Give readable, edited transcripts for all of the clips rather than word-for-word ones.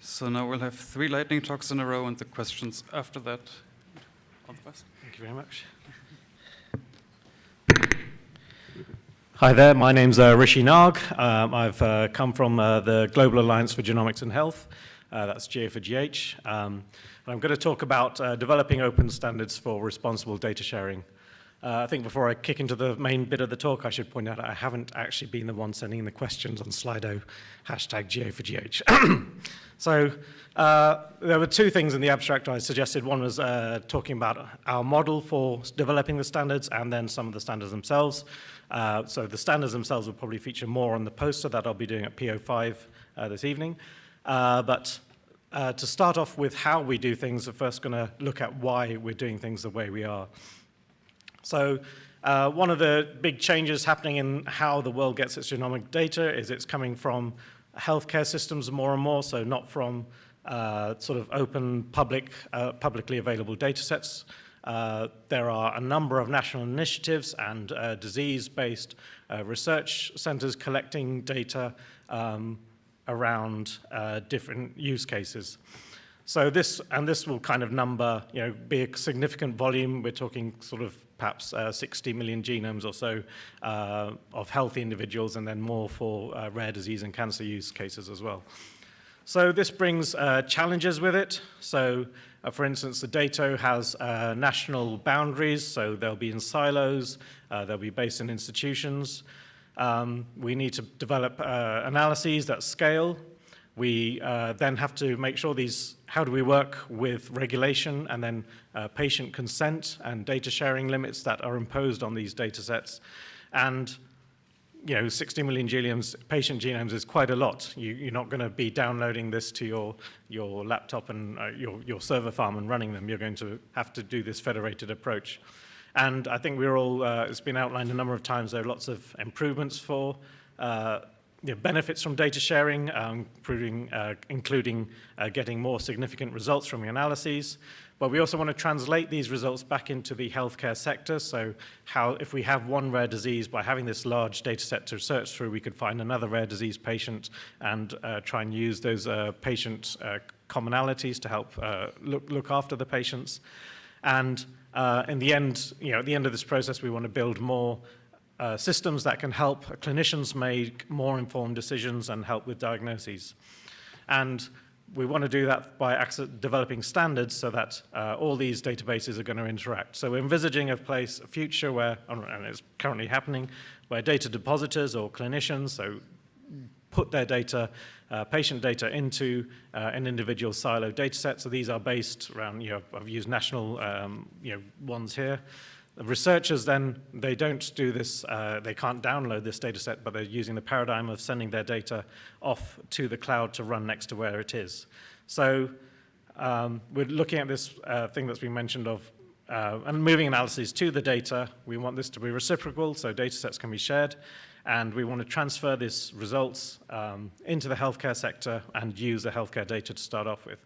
So now we'll have 3 lightning talks in a row and the questions after that. All the best. Thank you very much. Hi there, my name's Rishi Nag. I've come from the Global Alliance for Genomics and Health. That's GA for GH. And I'm going to talk about developing open standards for responsible data sharing. I think before I kick into the main bit of the talk, I should point out I haven't actually been the one sending the questions on Slido, #GA for GH. So there were 2 things in the abstract I suggested. One was talking about our model for developing the standards and then some of the standards themselves. So the standards themselves will probably feature more on the poster that I'll be doing at PO5 this evening. But to start off with how we do things, we're first going to look at why we're doing things the way we are. So one of the big changes happening in how the world gets its genomic data is it's coming from healthcare systems more and more, so not from sort of open, publicly available data sets. There are a number of national initiatives and disease-based research centers collecting data around different use cases. So this will kind of number, be a significant volume. We're talking sort of perhaps 60 million genomes or so of healthy individuals, and then more for rare disease and cancer use cases as well. So this brings challenges with it. So for instance, the data has national boundaries, so they'll be in silos, they'll be based in institutions. We need to develop analyses that scale. We then have to make sure how do we work with regulation and then patient consent and data sharing limits that are imposed on these data sets. And 60 million patient genomes is quite a lot. You're not going to be downloading this to your laptop and your server farm and running them. You're going to have to do this federated approach. And I think it's been outlined a number of times, there are lots of improvements for benefits from data sharing, including getting more significant results from the analyses. But we also want to translate these results back into the healthcare sector. So if we have one rare disease, by having this large data set to search through, we could find another rare disease patient and try and use those patient commonalities to help look after the patients. And in the end, at the end of this process, we want to build more systems that can help clinicians make more informed decisions and help with diagnoses. And we want to do that by developing standards so that all these databases are going to interact. So we're envisaging a future where, and it's currently happening, where data depositors or clinicians put their data, patient data, into an individual silo data set. So these are based around, I've used national ones here. The researchers then, they don't do this, they can't download this data set, but they're using the paradigm of sending their data off to the cloud to run next to where it is. So we're looking at this thing that's been mentioned of, and moving analyses to the data. We want this to be reciprocal, so data sets can be shared, and we want to transfer these results into the healthcare sector and use the healthcare data to start off with.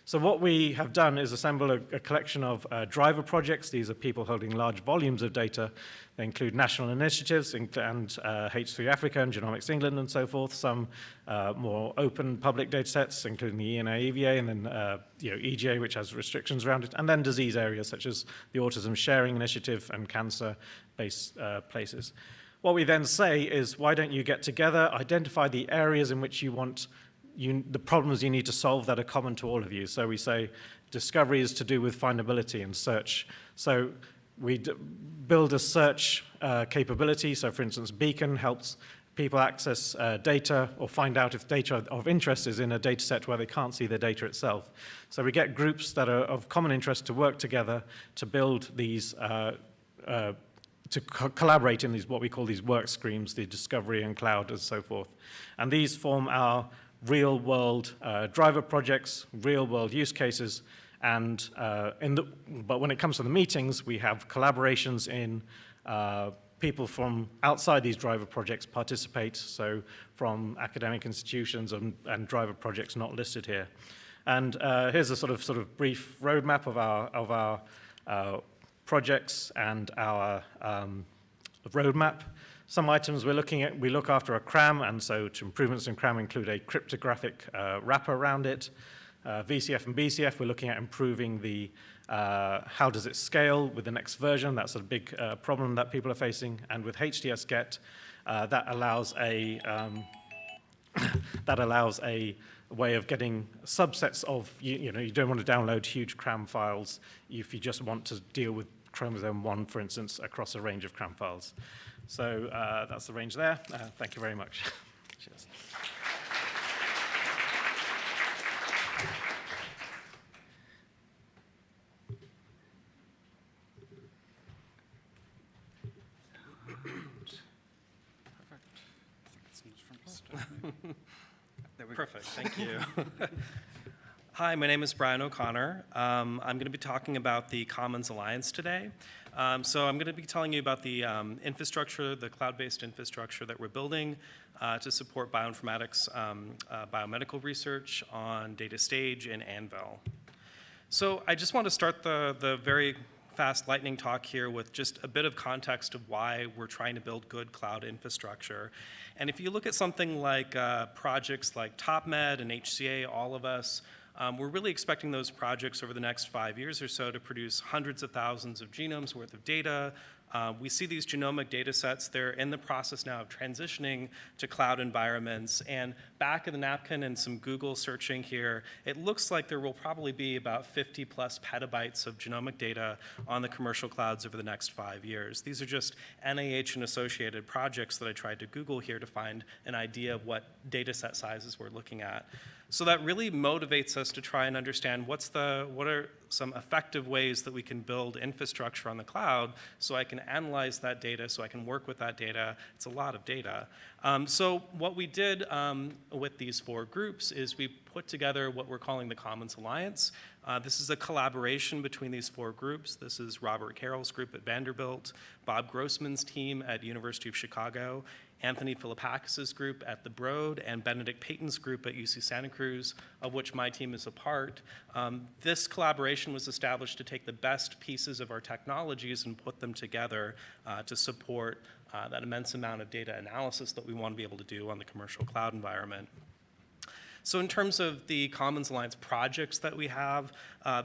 So what we have done is assemble a collection of driver projects. These are people holding large volumes of data. They include national initiatives and H3 Africa and Genomics England and so forth, some more open public data sets, including the ENA, EVA, and then EGA, which has restrictions around it, and then disease areas such as the Autism Sharing Initiative and cancer-based places. What we then say is, why don't you get together, identify the areas in which you want the problems you need to solve that are common to all of you. So we say discovery is to do with findability and search. So we build a search capability. So for instance, Beacon helps people access data or find out if data of interest is in a data set where they can't see the data itself. So we get groups that are of common interest to work together to build these, collaborate in these, what we call these work streams, the discovery and cloud and so forth. And these form our real-world driver projects, real-world use cases, and but when it comes to the meetings, we have collaborations in people from outside these driver projects participate, so from academic institutions and driver projects not listed here. And here's a sort of brief roadmap of our projects and our roadmap. Some items we look after are CRAM, and so improvements in CRAM include a cryptographic wrapper around it. VCF and BCF, we're looking at improving the how does it scale with the next version. That's a big problem that people are facing. And with HDS-GET, that allows a way of getting subsets of, you don't want to download huge CRAM files if you just want to deal with chromosome 1, for instance, across a range of CRAM files. So that's the range there. Thank you very much. Cheers. Perfect, thank you. Hi, my name is Brian O'Connor. I'm going to be talking about the Commons Alliance today. So I'm going to be telling you about the infrastructure, the cloud-based infrastructure that we're building to support bioinformatics, biomedical research on Datastage and AnVIL. So I just want to start the very fast lightning talk here with just a bit of context of why we're trying to build good cloud infrastructure. And if you look at something like projects like TopMed and HCA, all of us, we're really expecting those projects over the next 5 years or so to produce hundreds of thousands of genomes worth of data. We see these genomic data sets, they're in the process now of transitioning to cloud environments. And back of the napkin and some Google searching here, it looks like there will probably be about 50 plus petabytes of genomic data on the commercial clouds over the next 5 years. These are just NIH and associated projects that I tried to Google here to find an idea of what data set sizes we're looking at. So that really motivates us to try and understand what are some effective ways that we can build infrastructure on the cloud so I can analyze that data, so I can work with that data. It's a lot of data. So what we did with these 4 groups is we put together what we're calling the Commons Alliance. This is a collaboration between these 4 groups. This is Robert Carroll's group at Vanderbilt, Bob Grossman's team at University of Chicago, Anthony Philippakis' group at the Broad, and Benedict Payton's group at UC Santa Cruz, of which my team is a part. This collaboration was established to take the best pieces of our technologies and put them together to support that immense amount of data analysis that we want to be able to do on the commercial cloud environment. So in terms of the Commons Alliance projects that we have,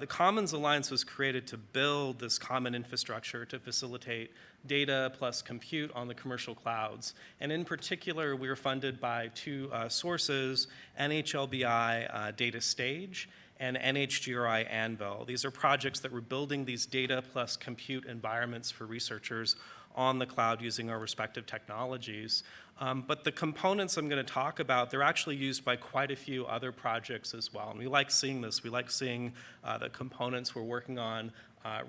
the Commons Alliance was created to build this common infrastructure to facilitate data plus compute on the commercial clouds. And in particular, we were funded by 2 sources, NHLBI Datastage and NHGRI AnVIL. These are projects that were building these data plus compute environments for researchers on the cloud using our respective technologies. But the components I'm going to talk about, they're actually used by quite a few other projects as well. And we like seeing this. We like seeing the components we're working on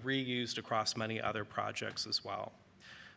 reused across many other projects as well.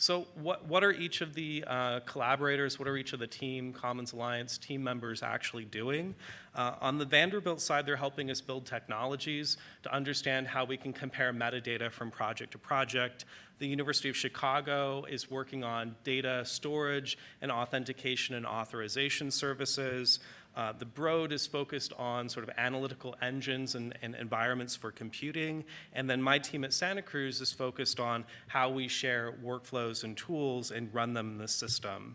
So what are each of the collaborators, what are each of the Commons Alliance team members actually doing? On the Vanderbilt side, they're helping us build technologies to understand how we can compare metadata from project to project. The University of Chicago is working on data storage and authentication and authorization services. The Broad is focused on sort of analytical engines and environments for computing. And then my team at Santa Cruz is focused on how we share workflows and tools and run them in the system.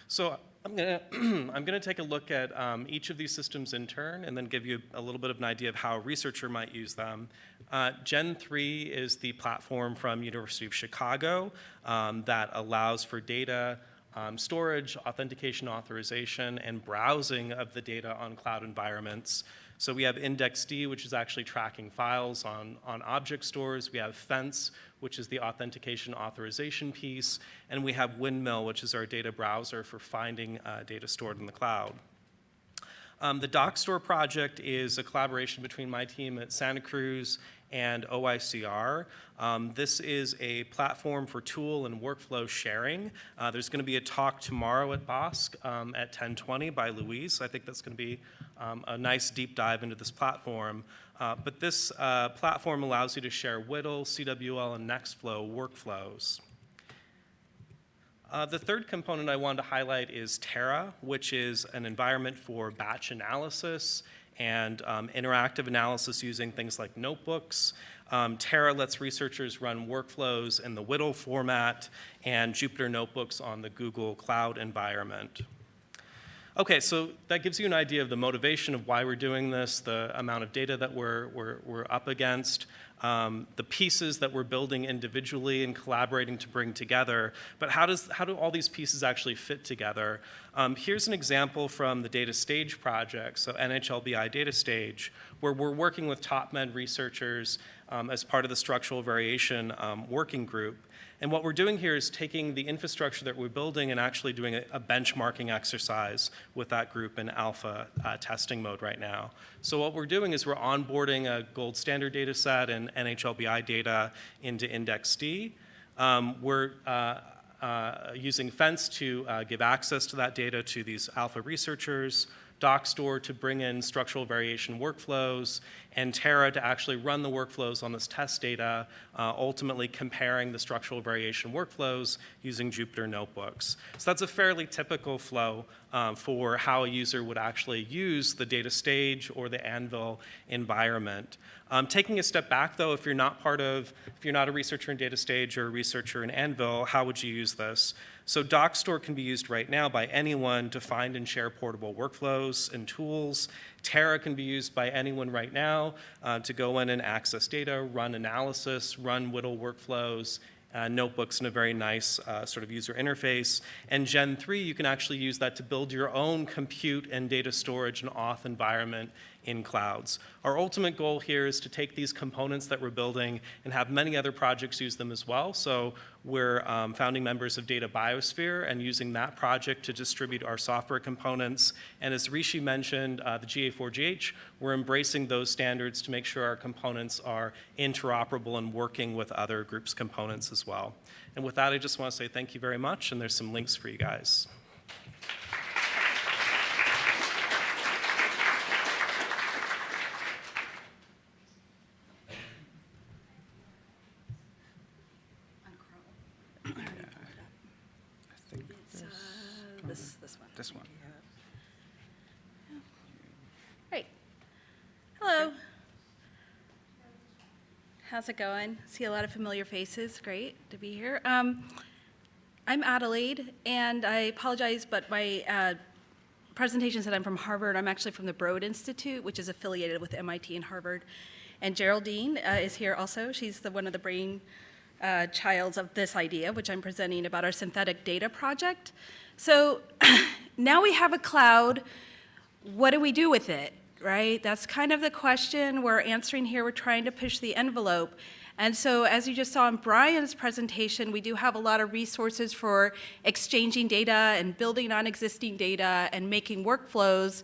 So I'm gonna take a look at each of these systems in turn and then give you a little bit of an idea of how a researcher might use them. Gen 3 is the platform from University of Chicago that allows for data storage, authentication, authorization, and browsing of the data on cloud environments. So we have IndexD, which is actually tracking files on object stores. We have Fence, which is the authentication authorization piece. And we have Windmill, which is our data browser for finding data stored in the cloud. The Docstore Project is a collaboration between my team at Santa Cruz and OICR. This is a platform for tool and workflow sharing. There's going to be a talk tomorrow at BOSC at 10:20 by Louise. I think that's going to be a nice deep dive into this platform. But this platform allows you to share WDL, CWL, and Nextflow workflows. The third component I wanted to highlight is Terra, which is an environment for batch analysis and interactive analysis using things like notebooks. Terra lets researchers run workflows in the WDL format, and Jupyter Notebooks on the Google Cloud environment. Okay, so that gives you an idea of the motivation of why we're doing this, the amount of data that we're up against, the pieces that we're building individually and collaborating to bring together. But how do all these pieces actually fit together? Here's an example from the Datastage Project, so NHLBI Datastage, where we're working with top med researchers as part of the structural variation working group. And what we're doing here is taking the infrastructure that we're building and actually doing a benchmarking exercise with that group in alpha testing mode right now. So what we're doing is we're onboarding a gold standard data set and NHLBI data into Index D. We're using Fence to give access to that data to these alpha researchers, Docstore to bring in structural variation workflows, and Terra to actually run the workflows on this test data, ultimately comparing the structural variation workflows using Jupyter Notebooks. So that's a fairly typical flow for how a user would actually use the Datastage or the AnVIL environment. Taking a step back, though, if you're not a researcher in Datastage or a researcher in AnVIL, how would you use this? So Docstore can be used right now by anyone to find and share portable workflows and tools. Terra can be used by anyone right now to go in and access data, run analysis, run WDL workflows, notebooks in a very nice sort of user interface. And Gen 3, you can actually use that to build your own compute and data storage and auth environment in clouds. Our ultimate goal here is to take these components that we're building and have many other projects use them as well. So we're founding members of Data Biosphere and using that project to distribute our software components. And as Rishi mentioned, the GA4GH, we're embracing those standards to make sure our components are interoperable and working with other groups' components as well. And with that, I just want to say thank you very much, and there's some links for you guys. This one. Great. Hello. How's it going? See a lot of familiar faces. Great to be here. I'm Adelaide, and I apologize, but my presentation said I'm from Harvard. I'm actually from the Broad Institute, which is affiliated with MIT and Harvard. And Geraldine is here also. She's one of the brain childs of this idea, which I'm presenting about our synthetic data project. So now we have a cloud. What do we do with it, right? That's kind of the question we're answering here. We're trying to push the envelope. And so as you just saw in Brian's presentation, we do have a lot of resources for exchanging data and building on existing data and making workflows.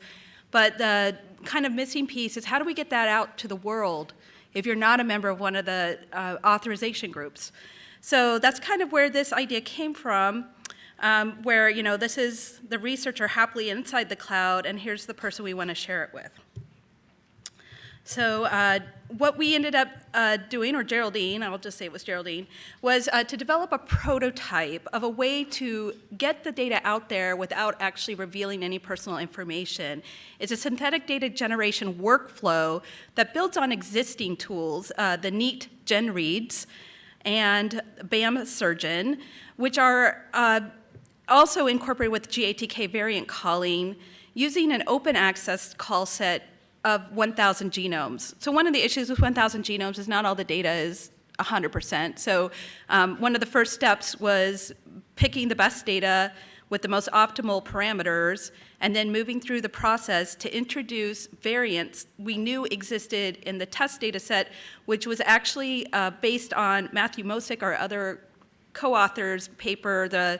But the kind of missing piece is how do we get that out to the world if you're not a member of one of the authorization groups? So that's kind of where this idea came from. Where, this is the researcher happily inside the cloud, and here's the person we want to share it with. So what we ended up doing, or Geraldine, I'll just say it was Geraldine, was to develop a prototype of a way to get the data out there without actually revealing any personal information. It's a synthetic data generation workflow that builds on existing tools, the neat GenReads and BAM Surgeon, which are also incorporated with GATK variant calling using an open access call set of 1,000 genomes. So one of the issues with 1,000 genomes is not all the data is 100%. So one of the first steps was picking the best data with the most optimal parameters and then moving through the process to introduce variants we knew existed in the test data set, which was actually based on Matthew Mosick, our other co-author's paper, the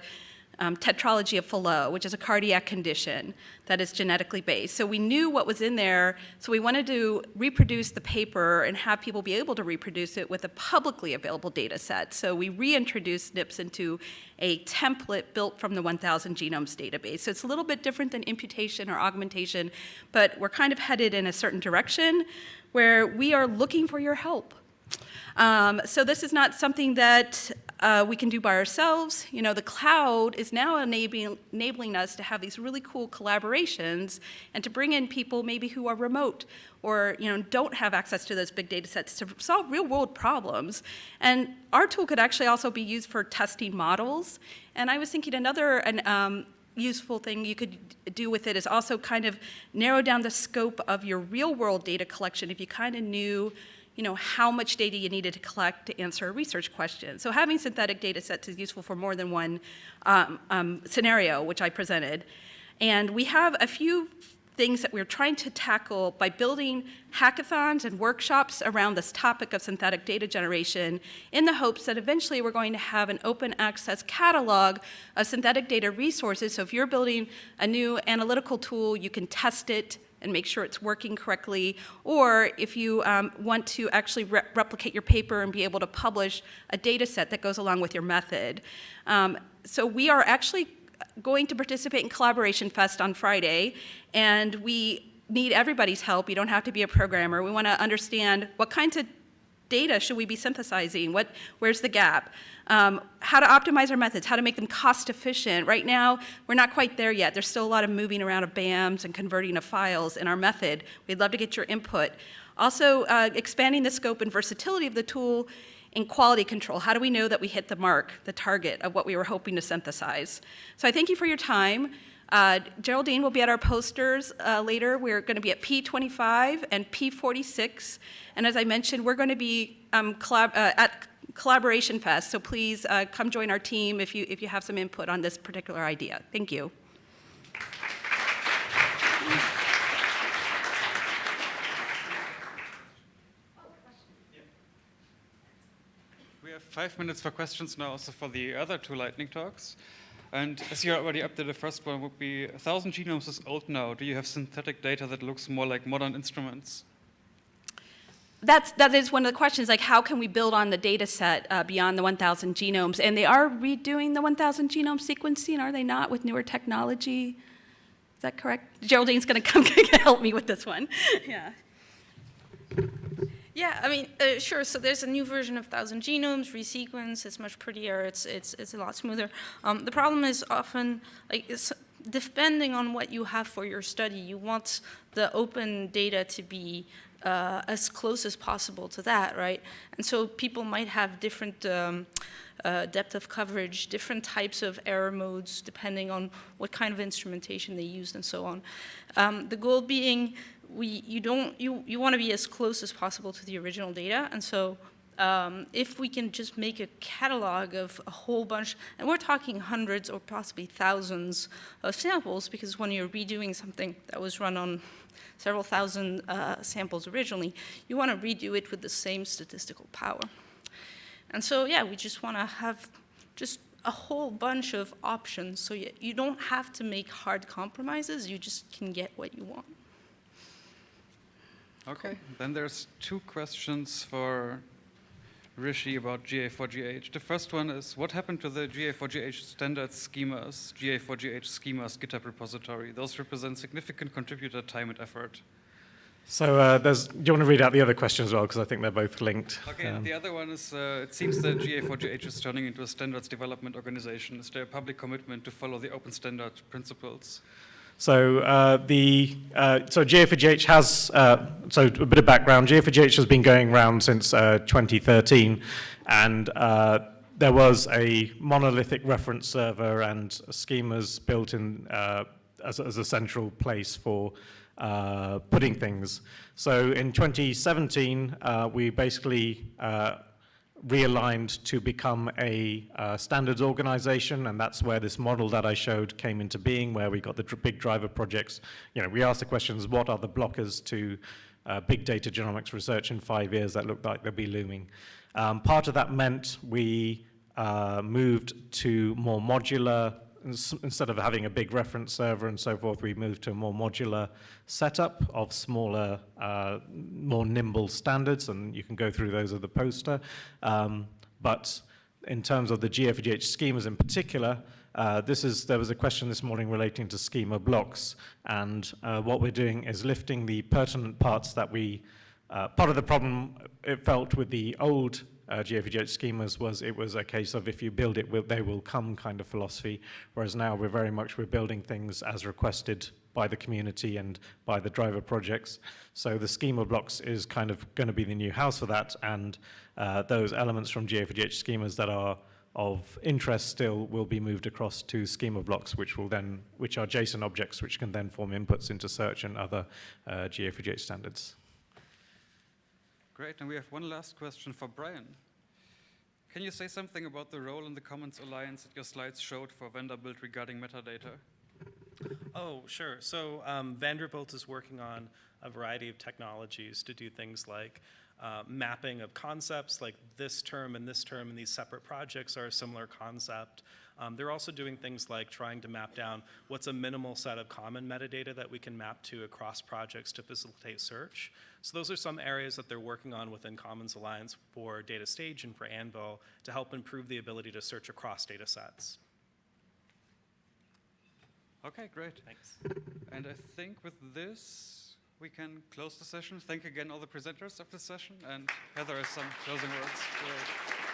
tetralogy of Fallot, which is a cardiac condition that is genetically based. So we knew what was in there, so we wanted to reproduce the paper and have people be able to reproduce it with a publicly available data set. So we reintroduced SNPs into a template built from the 1,000 genomes database. So it's a little bit different than imputation or augmentation, but we're kind of headed in a certain direction where we are looking for your help. So this is not something that we can do by ourselves. You know, the cloud is now enabling us to have these really cool collaborations and to bring in people maybe who are remote or, you know, don't have access to those big data sets to solve real world problems. And our tool could actually also be used for testing models. And I was thinking another useful thing you could do with it is also kind of narrow down the scope of your real world data collection if you kind of knew, you know, how much data you needed to collect to answer a research question. So having synthetic data sets is useful for more than one scenario, which I presented. And we have a few things that we're trying to tackle by building hackathons and workshops around this topic of synthetic data generation in the hopes that eventually we're going to have an open access catalog of synthetic data resources. So if you're building a new analytical tool, you can test it and make sure it's working correctly. Or if you want to actually replicate your paper and be able to publish a data set that goes along with your method. So we are actually going to participate in Collaboration Fest on Friday, and we need everybody's help. You don't have to be a programmer. We want to understand what kinds of data should we be synthesizing? Where's the gap? How to optimize our methods, how to make them cost efficient. Right now, we're not quite there yet. There's still a lot of moving around of BAMs and converting of files in our method. We'd love to get your input. Also, expanding the scope and versatility of the tool in quality control. How do we know that we hit the mark, the target of what we were hoping to synthesize? So I thank you for your time. Geraldine will be at our posters later. We're going to be at P25 and P46. And as I mentioned, we're going to be at Collaboration Fest. So please come join our team if you have some input on this particular idea. Thank you. We have 5 minutes for questions now, also for the other two lightning talks. And as you already up to the first one, would be 1,000 genomes is old now. Do you have synthetic data that looks more like modern instruments? That is one of the questions, like how can we build on the data set beyond the 1,000 genomes? And they are redoing the 1,000 genome sequencing, are they not, with newer technology? Is that correct? Geraldine's going to come help me with this one. Yeah. Yeah, I mean, sure. So there's a new version of 1,000 genomes, resequence. It's much prettier. It's a lot smoother. The problem is often, like, depending on what you have for your study, you want the open data to be as close as possible to that, right? And so people might have different depth of coverage, different types of error modes, depending on what kind of instrumentation they used and so on. The goal being, you want to be as close as possible to the original data, and so if we can just make a catalog of a whole bunch, and we're talking hundreds or possibly thousands of samples, because when you're redoing something that was run on several thousand samples originally, you want to redo it with the same statistical power. And so, yeah, we just want to have just a whole bunch of options, so you don't have to make hard compromises, you just can get what you want. Okay, then there's two questions for Rishi about GA4GH. The first one is, what happened to the GA4GH standard schemas, GA4GH schemas GitHub repository? Those represent significant contributor time and effort. So do you want to read out the other question as well, because I think they're both linked. Okay, the other one is, it seems that GA4GH is turning into a standards development organization. Is there a public commitment to follow the open standard principles? So GA4GH has, so a bit of background, GA4GH has been going around since 2013, and there was a monolithic reference server and schemas built in as a central place for putting things. So in 2017, we basically realigned to become a standards organization, and that's where this model that I showed came into being, where we got the big driver projects. You know, we asked the questions, what are the blockers to big data genomics research in 5 years that looked like they'll be looming? Part of that meant we moved to more modular, instead of having a big reference server and so forth, we moved to a more modular setup of smaller, more nimble standards, and you can go through those at the poster. But in terms of the GA4GH schemas in particular, there was a question this morning relating to schema blocks, and what we're doing is lifting the pertinent parts that part of the problem it felt with the old GA4GH schemas was it was a case of if you build it, they will come kind of philosophy, whereas now we're building things as requested by the community and by the driver projects. So the schema blocks is kind of going to be the new house for that, and those elements from GA4GH schemas that are of interest still will be moved across to schema blocks, which are JSON objects, which can then form inputs into search and other GA4GH standards. Great, and we have one last question for Brian. Can you say something about the role in the Commons Alliance that your slides showed for Vanderbilt regarding metadata? Oh, sure. So Vanderbilt is working on a variety of technologies to do things like mapping of concepts, like this term and these separate projects are a similar concept. They're also doing things like trying to map down what's a minimal set of common metadata that we can map to across projects to facilitate search. So those are some areas that they're working on within Commons Alliance for Datastage and for AnVIL to help improve the ability to search across data sets. Okay, great. Thanks. And I think with this, we can close the session. Thank again all the presenters of this session, and Heather has some closing words. Great.